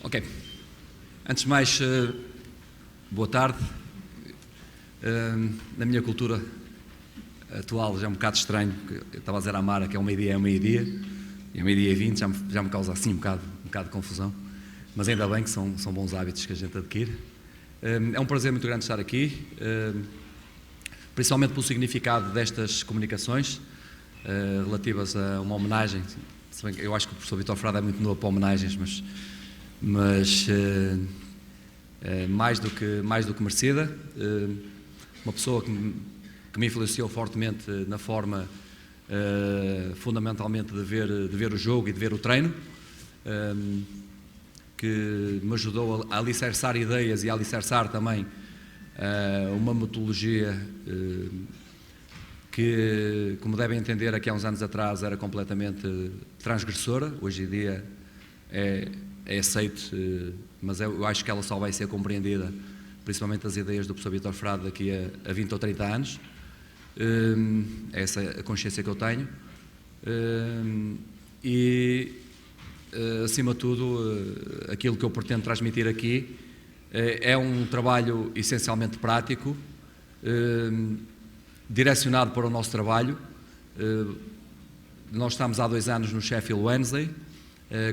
Ok. Antes de mais, boa tarde. Na minha cultura atual já é um bocado estranho, porque eu estava a dizer à Mara que é meio-dia, e é meio-dia e 20, já me causa assim um bocado de confusão, mas ainda bem que são bons hábitos que a gente adquire. É um prazer muito grande estar aqui, principalmente pelo significado destas comunicações relativas a uma homenagem. Se bem que eu acho que o professor Vítor Frade é muito novo para homenagens, mas mais do que merecida. Uma pessoa que me influenciou fortemente na forma, fundamentalmente, de ver o jogo e de ver o treino, que me ajudou a alicerçar ideias e a alicerçar também uma metodologia que, como devem entender, aqui há uns anos atrás era completamente transgressora. Hoje em dia é aceite, mas eu acho que ela só vai ser compreendida, principalmente as ideias do professor Vítor Frade, daqui a 20 ou 30 anos. Essa é a consciência que eu tenho. Acima de tudo, aquilo que eu pretendo transmitir aqui é um trabalho essencialmente prático, direcionado para o nosso trabalho. Nós estamos há 2 anos no Sheffield Wednesday.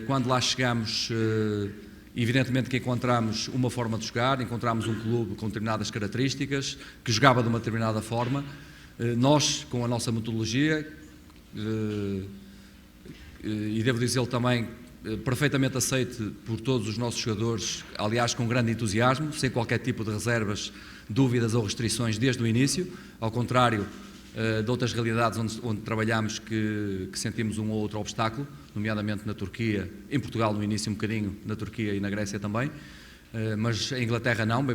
Quando lá chegamos, evidentemente que encontramos uma forma de jogar, encontramos um clube com determinadas características, que jogava de uma determinada forma. Nós, com a nossa metodologia, e devo dizer também, perfeitamente aceite por todos os nossos jogadores, aliás com grande entusiasmo, sem qualquer tipo de reservas, dúvidas ou restrições desde o início, ao contrário de outras realidades onde trabalhamos que sentimos um ou outro obstáculo, nomeadamente na Turquia, em Portugal no início um bocadinho, na Turquia e na Grécia também, mas em Inglaterra não,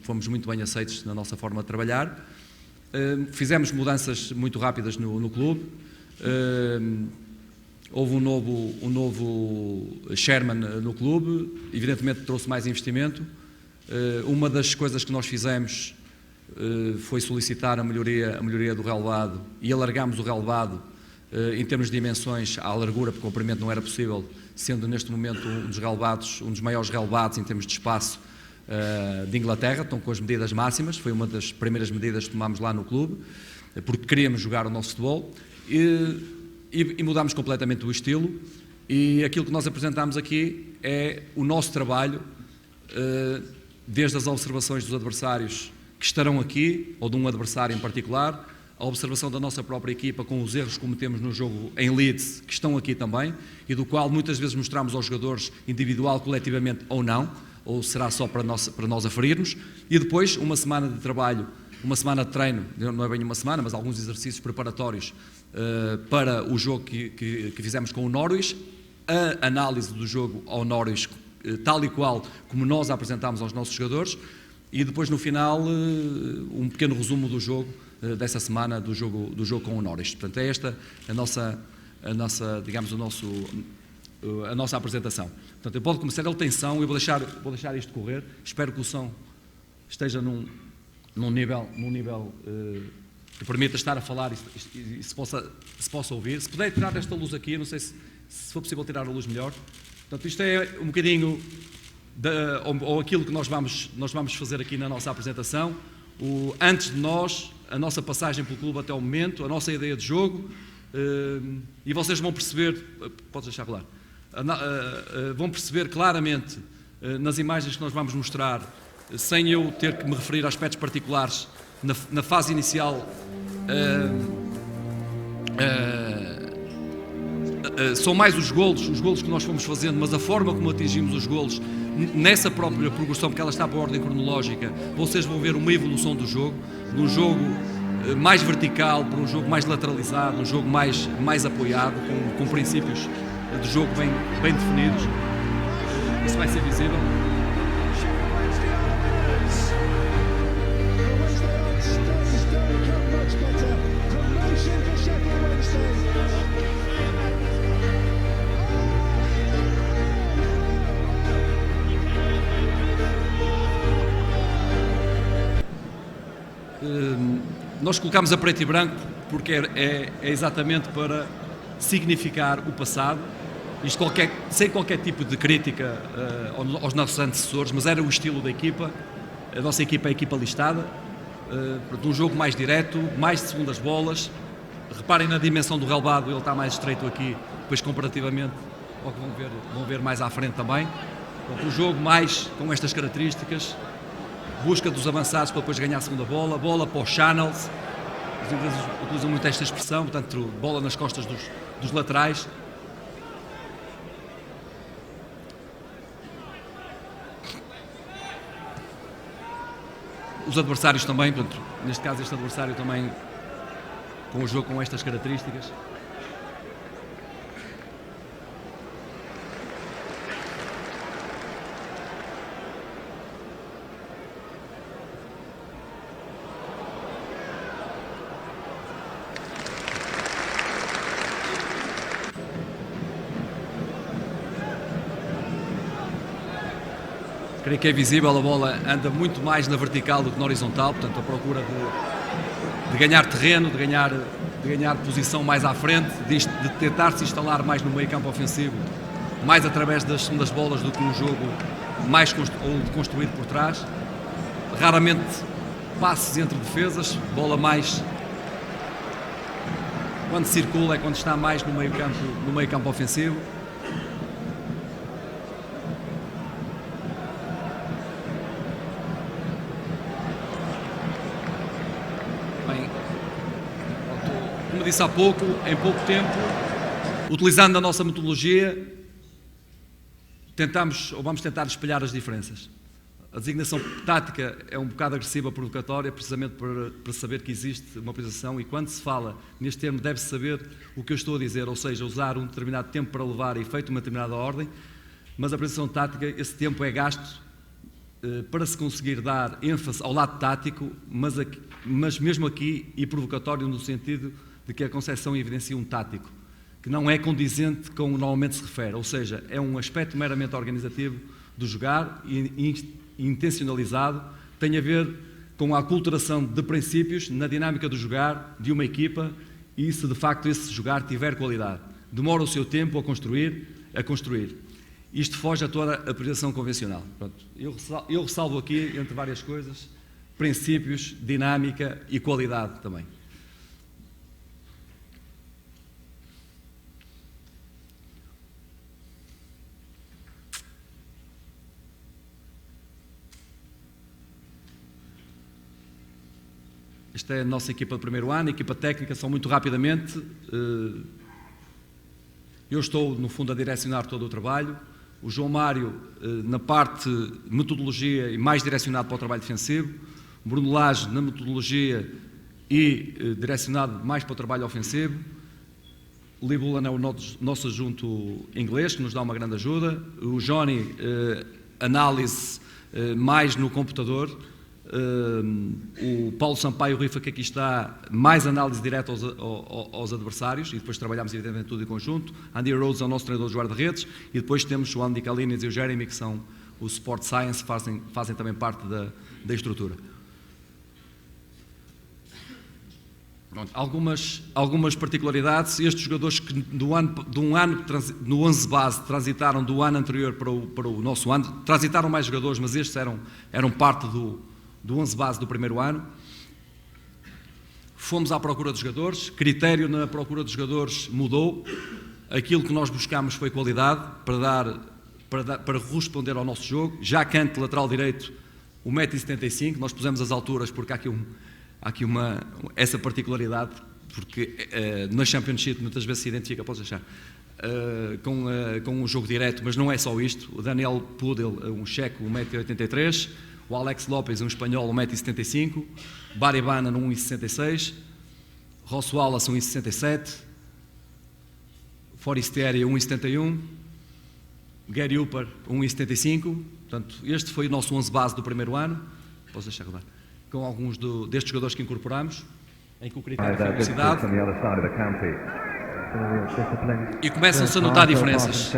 fomos muito bem aceitos na nossa forma de trabalhar. Fizemos mudanças muito rápidas no clube. Houve um novo chairman no clube, evidentemente trouxe mais investimento. Uma das coisas que nós fizemos foi solicitar a melhoria do relevado, e alargámos o relevado em termos de dimensões à largura, porque o comprimento não era possível, sendo neste momento um dos maiores relevados em termos de espaço de Inglaterra. Estão com as medidas máximas, foi uma das primeiras medidas que tomámos lá no clube, porque queríamos jogar o nosso futebol, e mudámos completamente o estilo, e aquilo que nós apresentámos aqui é o nosso trabalho, desde as observações dos adversários que estarão aqui, ou de um adversário em particular, a observação da nossa própria equipa com os erros que cometemos no jogo em Leeds, que estão aqui também, e do qual muitas vezes mostramos aos jogadores, individual, coletivamente ou não, ou será só para nós aferirmos, e depois uma semana de trabalho, uma semana de treino, não é bem uma semana, mas alguns exercícios preparatórios para o jogo que fizemos com o Norwich, a análise do jogo ao Norwich, tal e qual como nós a apresentámos aos nossos jogadores, e depois no final um pequeno resumo do jogo dessa semana, do jogo com o Norwich. Portanto, é esta a nossa digamos, a nossa apresentação. Portanto, eu posso começar, ele tem som, eu vou deixar isto correr, espero que o som esteja num nível que permita estar a falar e se possa ouvir. Se puder tirar esta luz aqui, não sei se for possível tirar a luz melhor. Portanto, isto é um bocadinho ou aquilo que nós vamos fazer aqui na nossa apresentação, antes de nós, a nossa passagem pelo clube até o momento, a nossa ideia de jogo, e vocês vão perceber, podes deixar rolar, vão perceber claramente nas imagens que nós vamos mostrar, sem eu ter que me referir a aspectos particulares, na fase inicial, são mais os golos que nós fomos fazendo, mas a forma como atingimos os golos, nessa própria progressão, porque ela está por ordem cronológica, vocês vão ver uma evolução do jogo, de um jogo mais vertical para um jogo mais lateralizado, um jogo mais apoiado, com princípios de jogo bem definidos. Isso vai ser visível. Nós colocámos a preto e branco porque é exatamente para significar o passado isto sem qualquer tipo de crítica aos nossos antecessores, mas era o estilo da equipa. A nossa equipa é a equipa listada, um jogo mais direto, mais de segundas bolas. Reparem na dimensão do relvado, ele está mais estreito aqui, depois comparativamente ao que vão ver mais à frente também. Um jogo mais com estas características, busca dos avançados para depois ganhar a segunda bola, bola para os channels, os ingleses utilizam muito esta expressão, portanto, bola nas costas dos laterais. Os adversários também, portanto, neste caso este adversário também com um jogo com estas características. Creio que é visível, a bola anda muito mais na vertical do que na horizontal, portanto a procura de ganhar terreno, de ganhar posição mais à frente, de tentar se instalar mais no meio campo ofensivo, mais através das segundas bolas do que um jogo mais construído por trás. Raramente passes entre defesas, bola mais quando circula é quando está mais no meio campo ofensivo. Como disse há pouco, em pouco tempo, utilizando a nossa metodologia, vamos tentar espelhar as diferenças. A designação tática é um bocado agressiva, provocatória, precisamente para saber que existe uma posição, e quando se fala neste termo deve-se saber o que eu estou a dizer, ou seja, usar um determinado tempo para levar a efeito uma determinada ordem, mas a posição tática, esse tempo é gasto para se conseguir dar ênfase ao lado tático, mas mesmo aqui e provocatório no sentido de que a concepção evidencia um tático, que não é condizente com o que normalmente se refere, ou seja, é um aspecto meramente organizativo do jogar e intencionalizado, tem a ver com a aculturação de princípios na dinâmica do jogar de uma equipa e se de facto esse jogar tiver qualidade. Demora o seu tempo a construir. Isto foge a toda a projeção convencional. Pronto, eu ressalvo aqui, entre várias coisas, princípios, dinâmica e qualidade também. Esta é a nossa equipa de primeiro ano, a equipa técnica, só muito rapidamente. Eu estou, no fundo, a direcionar todo o trabalho. O João Mário, na parte metodologia e mais direcionado para o trabalho defensivo. O Bruno Lage, na metodologia e direcionado mais para o trabalho ofensivo. O Lee Bullen é o nosso adjunto inglês, que nos dá uma grande ajuda. O Johnny, análise mais no computador. O Paulo Sampaio Rifa, que aqui está, mais análise direta aos adversários, e depois trabalhamos evidentemente tudo em conjunto. Andy Rhodes é o nosso treinador de guarda-redes, e depois temos o Andy Kalinic e o Jeremy, que são o Sport Science, fazem também parte da estrutura. Pronto, algumas particularidades. Estes jogadores que no 11 base transitaram do ano anterior para o nosso ano, transitaram mais jogadores, mas estes eram parte do 11 base do primeiro ano. Fomos à procura dos jogadores, critério na procura dos jogadores mudou, aquilo que nós buscámos foi qualidade para responder ao nosso jogo. Já Kant, lateral direito, 1,75 m, nós pusemos as alturas porque há aqui essa particularidade, porque na Championship muitas vezes se identifica, podes achar, com um jogo direto, mas não é só isto. O Daniel Pudel, um checo, 1,83 m, o Alex Lopes, um espanhol, 1,75 m, Barry Bannon, 1,66 m, Ross Wallace, 1,67 m, Forestieri, 1,71 m, Gary Hooper, 1,75 m. Portanto, este foi o nosso 11 base do primeiro ano. Posso deixar rodar? Com alguns destes jogadores que incorporamos, em que o critério foi a velocidade. E começam-se a notar diferenças.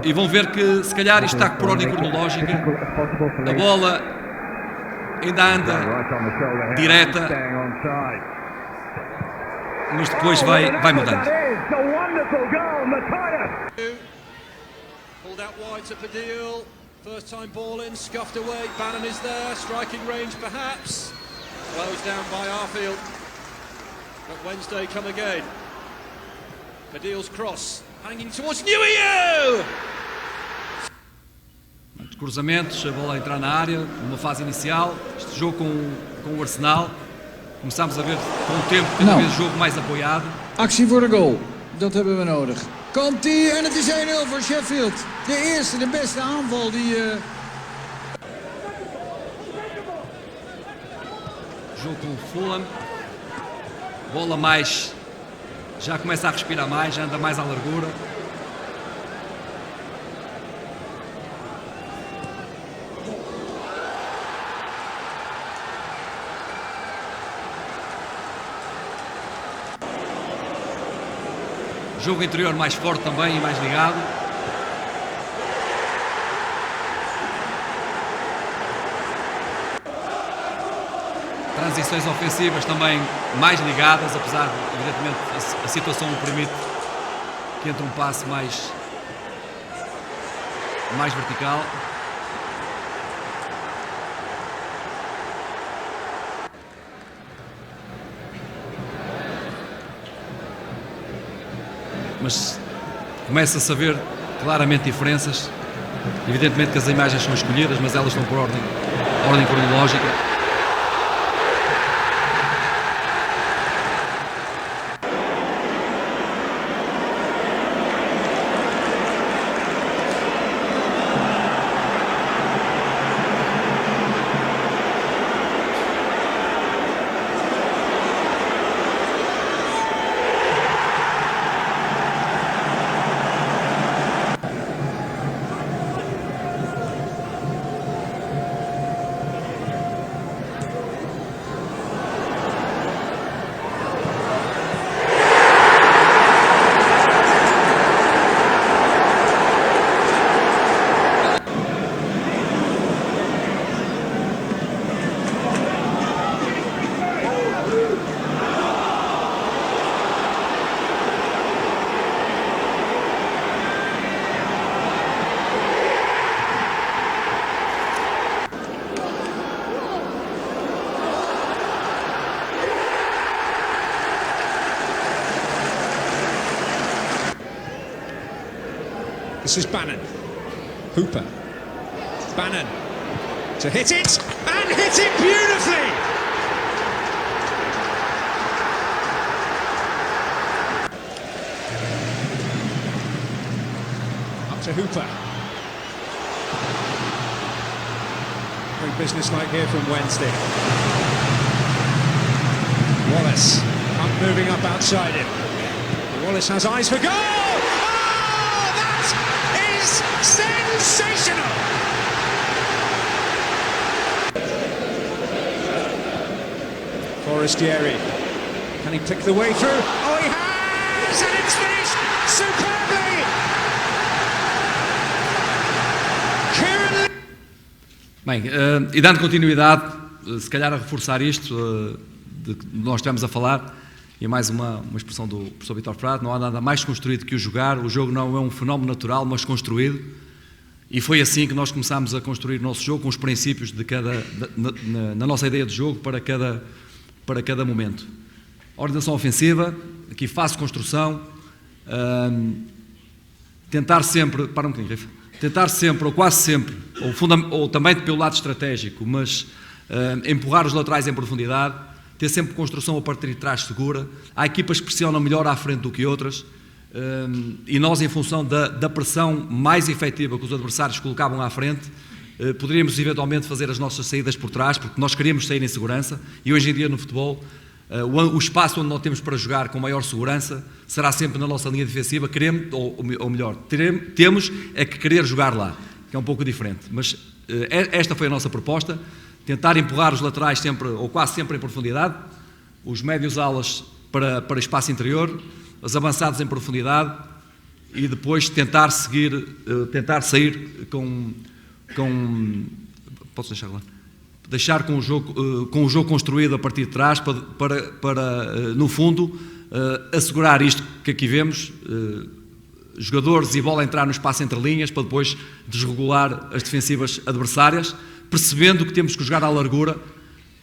E vão ver que, se calhar, isto está por ordem cronológica. A bola ainda anda direta, mas depois vai mudando. Pulled out wide to Padil. First time ball in, scuffed away. Bannon is there, striking range perhaps. Closed down by Arfield. But Wednesday come again. Padil's cross, hanging towards Nuhiu! Cruzamentos, a bola a entrar na área, numa fase inicial. Este jogo com o Arsenal. Começámos a ver com o tempo cada vez o jogo mais apoiado. Actie voor de goal, dat hebben we nodig. Komt-ie en het is 1-0 voor Sheffield. De eerste, de beste aanval die... Jogo com o Fulham. Bola mais... Já começa a respirar mais, já anda mais à largura. Jogo interior mais forte também e mais ligado. Transições ofensivas também mais ligadas, apesar de, evidentemente, a situação o permite que entre um passe mais vertical. Mas começa-se a ver claramente diferenças. Evidentemente que as imagens são escolhidas, mas elas estão por ordem cronológica. This is Bannon. Hooper. Bannon to hit it, and hit it beautifully! Up to Hooper. Very businesslike here from Wednesday. Wallace, moving up outside him. Wallace has eyes for goal! Sensational! Forestieri, can he pick the way through? Oh, he has! And it's finished superbly! Kieran... Bem, e dando continuidade, se calhar a reforçar isto de que nós estamos a falar, e mais uma expressão do professor Vítor Prado, não há nada mais construído que o jogar. O jogo não é um fenómeno natural, mas construído. E foi assim que nós começámos a construir o nosso jogo, com os princípios de na nossa ideia de jogo para cada momento. Organização ofensiva, aqui fase construção, tentar sempre, para um bocadinho, Rifa, tentar sempre, ou quase sempre, ou também pelo lado estratégico, mas empurrar os laterais em profundidade, ter sempre construção a partir de trás segura. Há equipas que pressionam melhor à frente do que outras, e nós, em função da pressão mais efetiva que os adversários colocavam à frente, poderíamos eventualmente fazer as nossas saídas por trás, porque nós queríamos sair em segurança, e hoje em dia no futebol o espaço onde nós temos para jogar com maior segurança será sempre na nossa linha defensiva. Queremos, ou melhor, temos é que querer jogar lá, que é um pouco diferente, mas esta foi a nossa proposta: tentar empurrar os laterais sempre, ou quase sempre, em profundidade, os médios alas para espaço interior, os avançados em profundidade, e depois tentar sair com posso deixar lá? Deixar com o jogo construído a partir de trás, para no fundo, assegurar isto que aqui vemos, jogadores e bola entrar no espaço entre linhas para depois desregular as defensivas adversárias, percebendo que temos que jogar à largura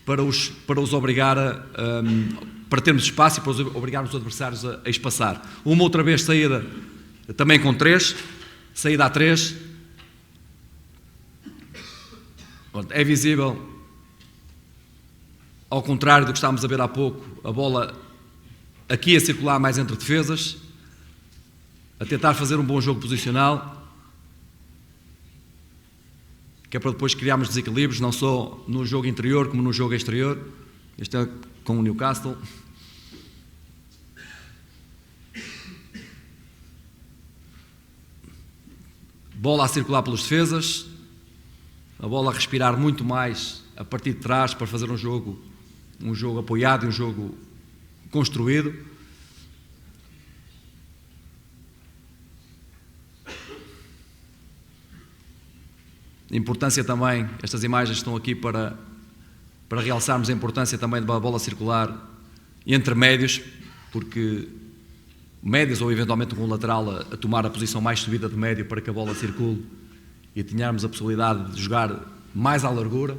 para os obrigar para termos espaço e para obrigarmos os adversários a espaçar. Uma outra vez saída também com 3, saída a 3. É visível, ao contrário do que estávamos a ver há pouco, a bola aqui a circular mais entre defesas, a tentar fazer um bom jogo posicional, que é para depois criarmos desequilíbrios, não só no jogo interior como no jogo exterior. Este é com o Newcastle. Bola a circular pelas defesas, a bola a respirar muito mais a partir de trás para fazer um jogo apoiado e um jogo construído. Importância também, estas imagens estão aqui para realçarmos a importância também da bola circular entre médios, porque médios ou eventualmente com um lateral a tomar a posição mais subida de médio para que a bola circule e tenhamos a possibilidade de jogar mais à largura.